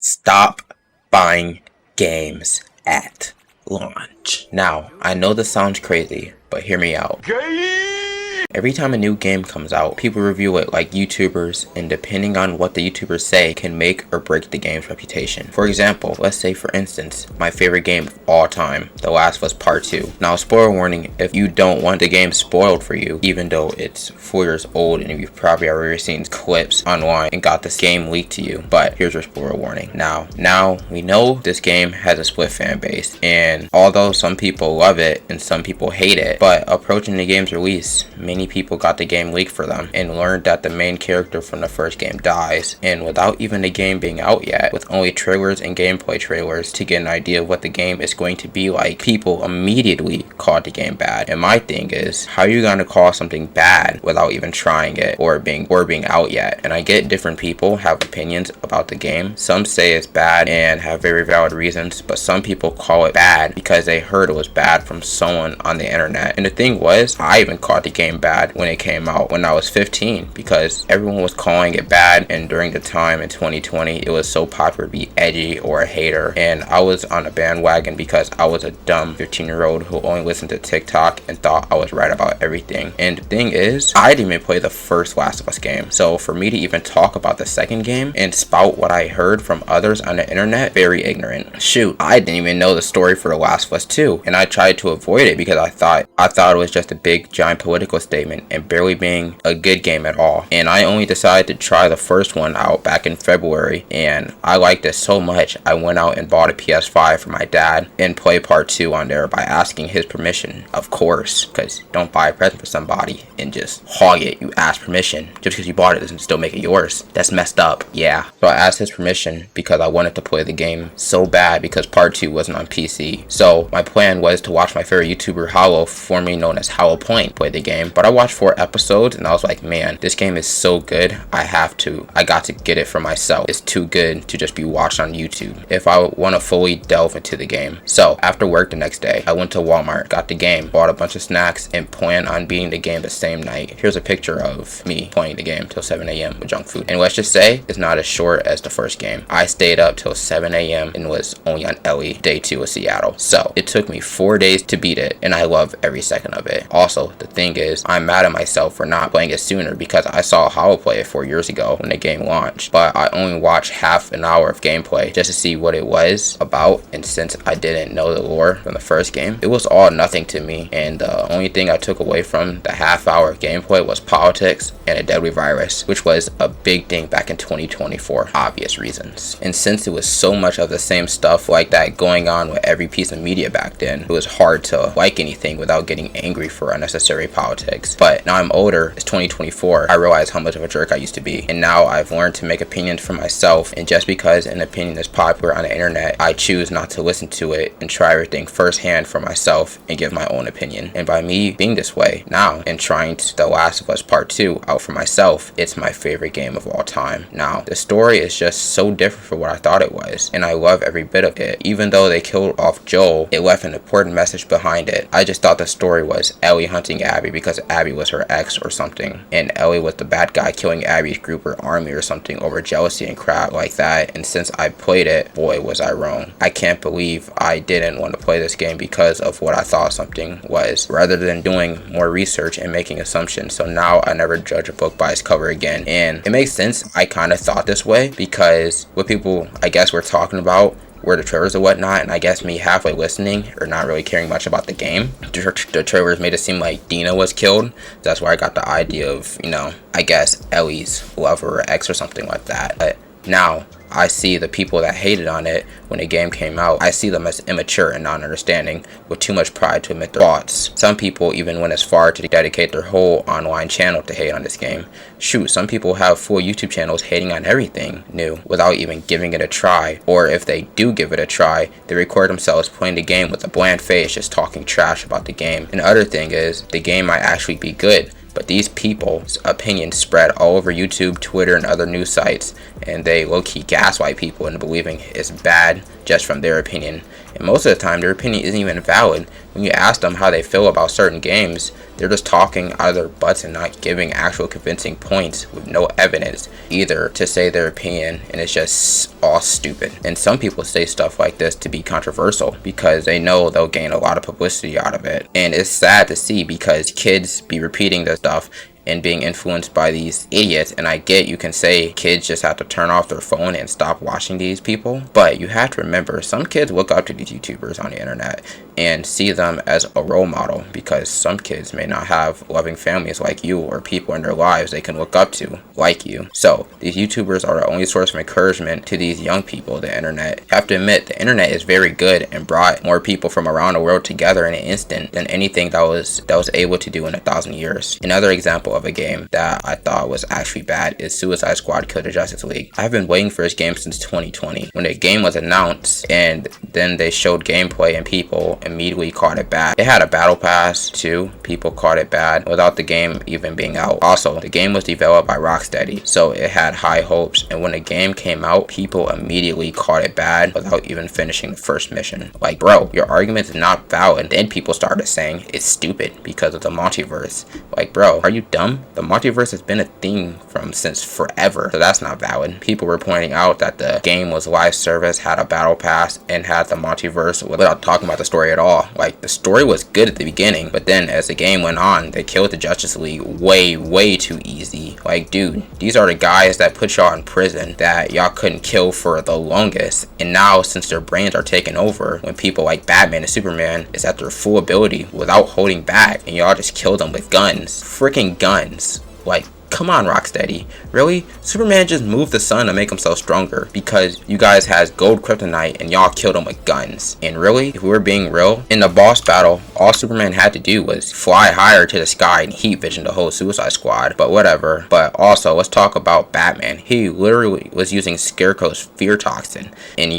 Stop buying games at launch. Now, I know this sounds crazy, but hear me out. Every time a new game comes out, people review it like YouTubers, and depending on what the YouTubers say can make or break the game's reputation. For example, let's say for instance, my favorite game of all time, The Last of Us Part 2. Now, spoiler warning, if you don't want the game spoiled for you, even though it's 4 years old and you've probably already seen clips online and got this game leaked to you, but here's your spoiler warning. Now we know this game has a split fan base, and although some people love it and some people hate it, but approaching the game's release, many people got the game leaked for them and learned that the main character from the first game dies, and without even the game being out yet, with only trailers and gameplay trailers to get an idea of what the game is going to be like, people immediately called the game bad. And my thing is, how are you going to call something bad without even trying it or being out yet? And I get different people have opinions about the game. Some say it's bad and have very valid reasons, but some people call it bad because they heard it was bad from someone on the internet. And the thing was, I even called the game bad when it came out when I was 15, because everyone was calling it bad, and during the time in 2020 it was so popular to be edgy or a hater, and I was on a bandwagon because I was a dumb 15-year-old who only listened to TikTok and thought I was right about everything. And the thing is, I didn't even play the first Last of Us game, so for me to even talk about the second game and spout what I heard from others on the internet, very ignorant. Shoot, I didn't even know the story for The Last of Us 2, and I tried to avoid it because I thought it was just a big giant political statement and barely being a good game at all. And I only decided to try the first one out back in February, and I liked it so much I went out and bought a PS5 for my dad and played part 2 on there by asking his permission, of course, because don't buy a present for somebody and just hog it. You ask permission. Just because you bought it doesn't still make it yours. That's messed up. Yeah. So I asked his permission because I wanted to play the game so bad because part 2 wasn't on PC. So my plan was to watch my favorite YouTuber Hollow, formerly known as Hollow Point, play the game. But I watched 4 episodes and I was like, man, this game is so good. I got to get it for myself. It's too good to just be watched on YouTube if I want to fully delve into the game. So after work the next day, I went to Walmart, got the game, bought a bunch of snacks, and planned on beating the game the same night. Here's a picture of me playing the game till 7 a.m. with junk food. And let's just say it's not as short as the first game. I stayed up till 7 a.m. and was only on Ellie day 2 of Seattle. So it took me 4 days to beat it, and I love every second of it. Also, the thing is, I'm mad at myself for not playing it sooner because I saw Hollow play it 4 years ago when the game launched, but I only watched half an hour of gameplay just to see what it was about, and since I didn't know the lore from the first game, it was all nothing to me, and the only thing I took away from the half hour of gameplay was politics and a deadly virus, which was a big thing back in 2020 for obvious reasons. And since it was so much of the same stuff like that going on with every piece of media back then, it was hard to like anything without getting angry for unnecessary politics. But now I'm older, it's 2024, I realize how much of a jerk I used to be, and now I've learned to make opinions for myself, and just because an opinion is popular on the internet, I choose not to listen to it and try everything firsthand for myself and give my own opinion. And by me being this way now and trying The Last of Us Part 2 out for myself, it's my favorite game of all time. Now, the story is just so different from what I thought it was, and I love every bit of it. Even though they killed off Joel, it left an important message behind it. I just thought the story was Ellie hunting Abby because Abby was her ex or something, and Ellie was the bad guy killing Abby's group or army or something over jealousy and crap like that. And since I played it, boy was I wrong. I can't believe I didn't want to play this game because of what I thought something was, rather than doing more research and making assumptions. So now I never judge a book by its cover again, and it makes sense I kind of thought this way because what people I guess were talking about were the trailers and whatnot, and I guess me halfway listening or not really caring much about the game, the trailers made it seem like Dina was killed. That's where I got the idea of, I guess Ellie's lover or ex or something like that. But now I see the people that hated on it when the game came out, I see them as immature and non-understanding with too much pride to admit their thoughts. Some people even went as far to dedicate their whole online channel to hate on this game. Shoot, some people have full YouTube channels hating on everything new without even giving it a try, or if they do give it a try, they record themselves playing the game with a bland face just talking trash about the game. And the other thing is, the game might actually be good, but these people's opinions spread all over YouTube, Twitter, and other news sites, and they low-key gaslight people into believing it's bad just from their opinion. And most of the time, their opinion isn't even valid when you ask them how they feel about certain games, they're just talking out of their butts and not giving actual convincing points with no evidence either to say their opinion, and it's just all stupid. And some people say stuff like this to be controversial because they know they'll gain a lot of publicity out of it. And it's sad to see because kids be repeating this stuff and being influenced by these idiots. And I get you can say kids just have to turn off their phone and stop watching these people, but you have to remember some kids look up to these YouTubers on the internet and see them as a role model, because some kids may not have loving families like you or people in their lives they can look up to like you. So these YouTubers are the only source of encouragement to these young people. The internet, you have to admit, the internet is very good and brought more people from around the world together in an instant than anything that was able to do in 1,000 years. Another example of a game that I thought was actually bad is Suicide Squad Kill the Justice League. I've been waiting for this game since 2020. When the game was announced and then they showed gameplay and people immediately called it bad. It had a battle pass too. People called it bad without the game even being out. Also, the game was developed by Rocksteady, so it had high hopes, and when the game came out, people immediately called it bad without even finishing the first mission. Like, bro, your argument is not valid. Then people started saying it's stupid because of the multiverse. Like, bro, are you dumb? The multiverse has been a thing since forever, so that's not valid. People were pointing out that the game was live service, had a battle pass, and had the multiverse without talking about the story at all. Like, the story was good at the beginning, but then as the game went on, they killed the Justice League way too easy. Like, dude, these are the guys that put y'all in prison that y'all couldn't kill for the longest, and now since their brains are taken over, when people like Batman and Superman is at their full ability without holding back, and y'all just kill them with guns, freaking guns. Like, come on, Rocksteady. Really? Superman just moved the sun to make himself stronger because you guys has gold kryptonite and y'all killed him with guns. And really, if we were being real, in the boss battle, all Superman had to do was fly higher to the sky and heat vision the whole Suicide Squad. But whatever. But also, let's talk about Batman. He literally was using Scarecrow's fear toxin, and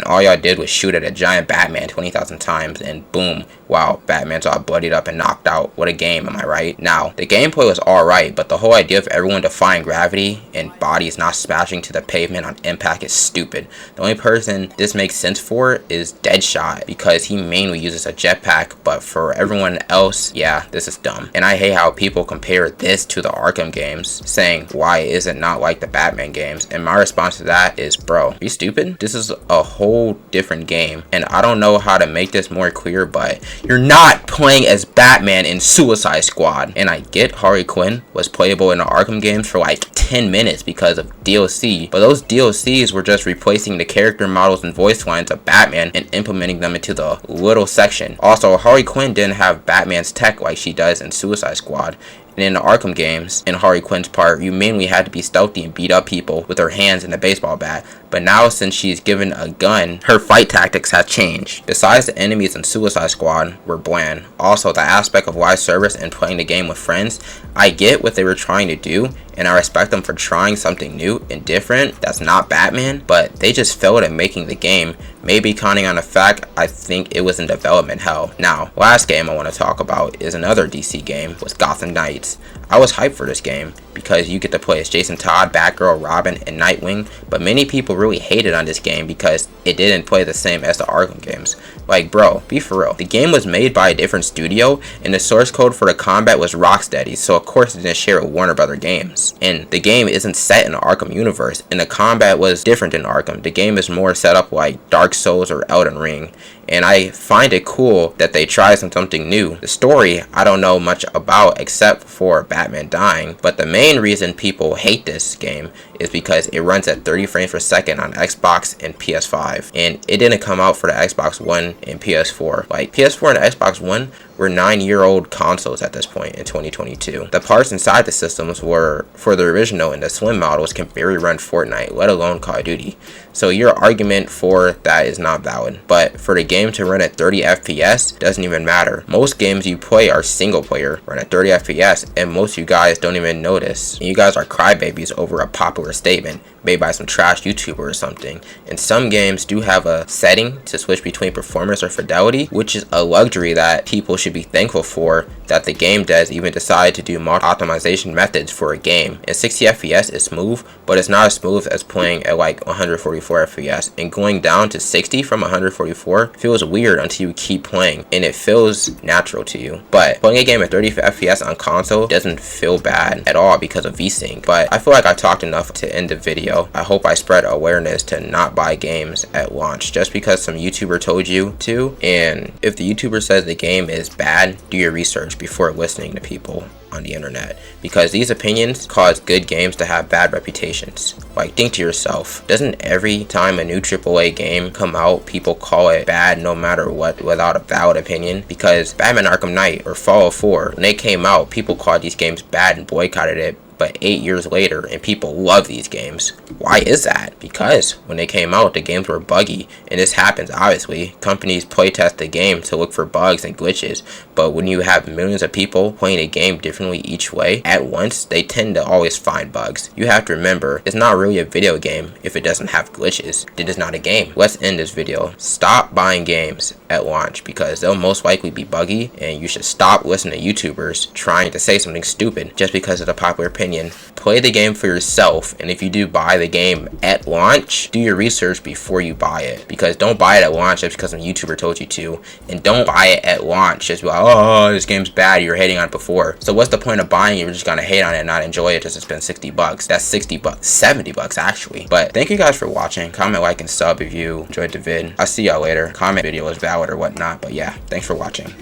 all y'all did was shoot at a giant Batman 20,000 times, and boom, wow, Batman's all bloodied up and knocked out. What a game, am I right? Now, the gameplay was alright, but the whole idea of everyone defying gravity and bodies not smashing to the pavement on impact is stupid. The only person this makes sense for is Deadshot, because he mainly uses a jetpack, but for everyone else, yeah, this is dumb. And I hate how people compare this to the Arkham games, saying, why is it not like the Batman games? And my response to that is, bro, are you stupid? This is a whole different game, and I don't know how to make this more clear, but you're not playing as Batman in Suicide Squad. And I get Harley Quinn was playable in the Arkham games for like 10 minutes because of DLC, but those DLCs were just replacing the character models and voice lines of Batman and implementing them into the little section. Also, Harley Quinn didn't have Batman's tech like she does in Suicide Squad. And in the Arkham games, in Harley Quinn's part, you mainly had to be stealthy and beat up people with her hands and a baseball bat. But now, since she's given a gun, her fight tactics have changed. Besides, the enemies in Suicide Squad were bland. Also, the aspect of live service and playing the game with friends, I get what they were trying to do, and I respect them for trying something new and different that's not Batman, but they just failed at making the game, maybe counting on the fact I think it was in development hell. Now, last game I want to talk about is another DC game, was Gotham Knights. I was hyped for this game because you get to play as Jason Todd, Batgirl, Robin, and Nightwing, but many people really hated on this game because it didn't play the same as the Arkham games. Like, bro, be for real. The game was made by a different studio, and the source code for the combat was Rocksteady, so of course it didn't share it with Warner Brothers Games. And the game isn't set in the Arkham universe, and the combat was different in Arkham. The game is more set up like Dark Souls or Elden Ring, and I find it cool that they tried something new. The story, I don't know much about except for Batman dying, but the main reason people hate this game is because it runs at 30 frames per second on Xbox and PS5, and it didn't come out for the Xbox One and PS4. Like, PS4 and Xbox One were 9-year-old consoles at this point in 2022. The parts inside the systems were for the original, and the slim models can barely run Fortnite, let alone Call of Duty. So your argument for that is not valid. But for the game to run at 30 FPS doesn't even matter. Most games you play are single player, run at 30 FPS, and most of you guys don't even notice. And you guys are crybabies over a popular statement. made by some trash YouTuber or something. And some games do have a setting to switch between performance or fidelity, which is a luxury that people should be thankful for, that the game devs even decided to do multi optimization methods for a game. And 60 FPS is smooth, but it's not as smooth as playing at like 144 FPS. And going down to 60 from 144 feels weird until you keep playing, and it feels natural to you. But playing a game at 30 FPS on console doesn't feel bad at all because of VSync. But I feel like I talked enough to end the video. I hope I spread awareness to not buy games at launch just because some YouTuber told you to. And if the YouTuber says the game is bad, do your research before listening to people on the internet, because these opinions cause good games to have bad reputations. Like, think to yourself, doesn't every time a new AAA game come out, people call it bad no matter what without a valid opinion? Because Batman Arkham Knight or Fallout 4, when they came out, people called these games bad and boycotted it. But 8 years later, and people love these games. Why is that? Because when they came out, the games were buggy, and this happens obviously. Companies playtest the game to look for bugs and glitches, but when you have millions of people playing a game differently each way at once, they tend to always find bugs. You have to remember, it's not really a video game if it doesn't have glitches. It is not a game. Let's end this video. Stop buying games at launch because they'll most likely be buggy, and you should stop listening to YouTubers trying to say something stupid just because of the popular opinion. Play the game for yourself, and if you do buy the game at launch, do your research before you buy it, because don't buy it at launch just because some YouTuber told you to, and don't buy it at launch just be like, oh, this game's bad, you were hating on it before. So what's the point of buying it? You're just gonna hate on it and not enjoy it just to spend 60 bucks. That's 60 bucks, 70 bucks actually. But thank you guys for watching. Comment, like, and sub if you enjoyed the vid. I'll see y'all later. Comment video is valid or whatnot, but yeah, thanks for watching.